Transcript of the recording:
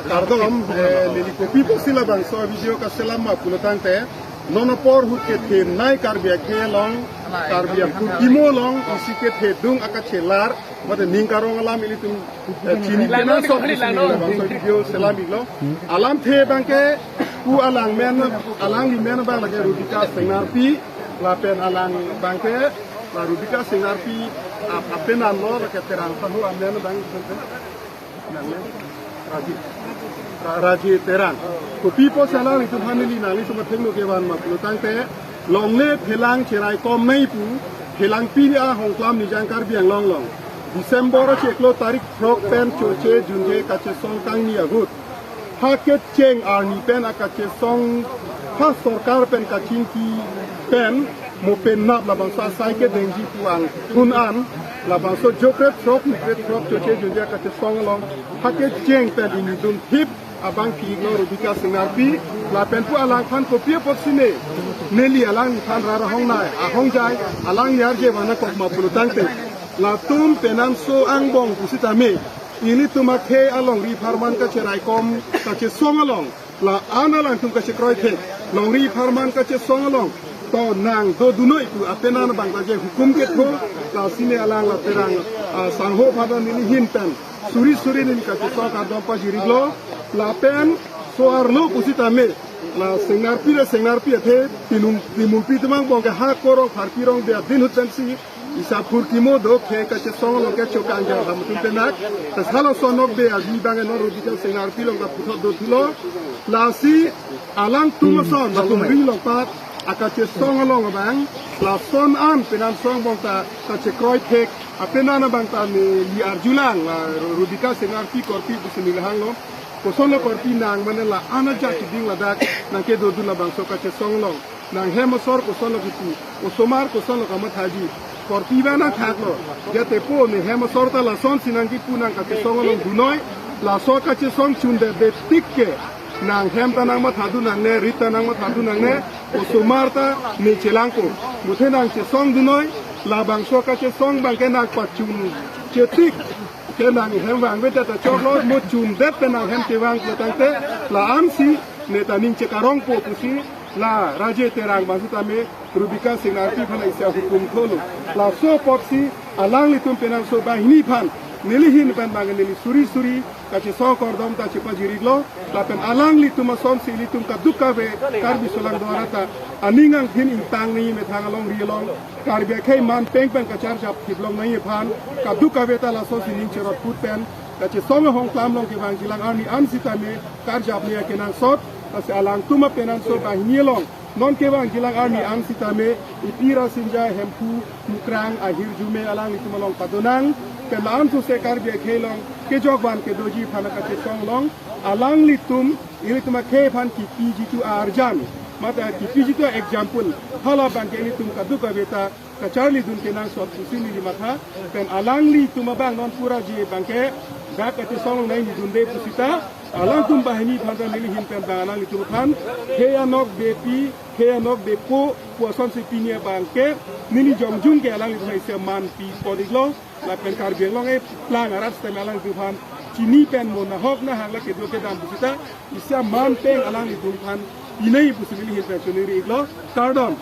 Pardon, le copii posila bang so video ka selama pulutan te nonapor huket the nai karbia kelong karbia putimo long isike the dung akachelar mate ningkarong alam ilitum chini pena so video selami lo alam the bangke ku alang men alang li men bang lage rubika sengarpi la pen alang bangke la rubika sengarpi apenan lo lage terang tahu amen bang Raji terang. Kopi po salang itu hanili nali semua tengok kewan maklu tangte longle pelang cerai kom mai pu pelang pini a hong klam ni jangkar biang long long. Desember ceklo tarik frog pen choche junje kace song tang ni agut. Haket ceng arni pen akace song ha sorkar pen kacingki pen mo pen nap la bangsa saike dengji puang hunan la bangso jokret frog choche junje kace song long haket ceng pen ini dun tip abang piglo rubika singarpi la pen pu alang khan ko pia pot sine neli alang khan rara hong nai a hong jai alang yar je wana kok ma pulutang te la tum penan so angbong kusita me ini tuma ke along ri farman ka cherai kom ka che song along la analang tum ka che kroi the long ri farman ka che song along to nang do dunoi tu apenan bang ka je hukum ke tho la sine alang la terang sangho phadan ni hin pen suri ni ka che so ka dom pa jiriglo la pen soarlo kusita me la sengarpi the tinum pitamang bong ka ha korong pharpirong be din hutan si isa purtimo do ke ka che song lo ke chokang ja hamtun tenak ta salo sonok be agi bang no rubika sengarpi long ka putho do thilo la si alang tumason ba tum ri long pat akache song long bang la son an penan song bong ta che kroi thek apenana bang ta ni li arjulang rubika sengarpi korpi businilhang lo Kosolo korpi nang manela anaja kiding ladak nang ke do dula bang soka che songlong nang hemosor kosolo kitu osomar kosolo kamat haji korpi bana thaklo jate po ne hemosor ta la son sinang ki punang ka che songlong dunoi la soka che song chunde de tikke nang hem ta nang ma thadu nang ne rita nang ma thadu nang ne osomar ta ne chelangko muthe nang che song dunoi la bang soka che song bang ke nak pachun che tik kenang hem wang weta ta choklo mo chun det penang hem te wang tangte la amsi neta ning chekarong po pusi la raje terang bangsuta me rubika sinarti phana isya hukum kholo la so popsi alang litum penang so ba hini phan nilihin pen bang nili suri ka che so kordom ta che pajiriglo la pen alang litum son si litum ka dukka ve karbi solang dorata aningang hin intang ni me thangalong rielong karbe khai man peng ka char jap kiblong nai phan ka dukka ve ta la so sining cherot put pen ka che song hong klam long ki bang jilang ani an sita me kar jap ne kenang sot ase alang tuma penan so ba nielong non ke bang jilang ani an sita me ipira sinja hempu mukrang ahir jume alang litum long padonang pelan tu se karbe khelong ke jogban ke doji phana ka che song long alang litum ilituma ke phan ki pg2 arjan mata ki pg2 example hala bang ke litum ka duka beta ka charli dun ke nang sot sini li matha pen alang li tuma bang non pura ji bang ke ga ka che song nai ni dun de pusita alang tum bahini phanda nili hin pen bang alang litum khan he anok bepi he anok de po son se pinia bang ke nini jongjung ke alang litum se man pi podiglo la pen kar belong e plan arat ste alang tu phan chini pen mo na hok na hang la ke do ke dam pusita isya man peng alang litum khan inai pusili hin pen chuniri iglo tardon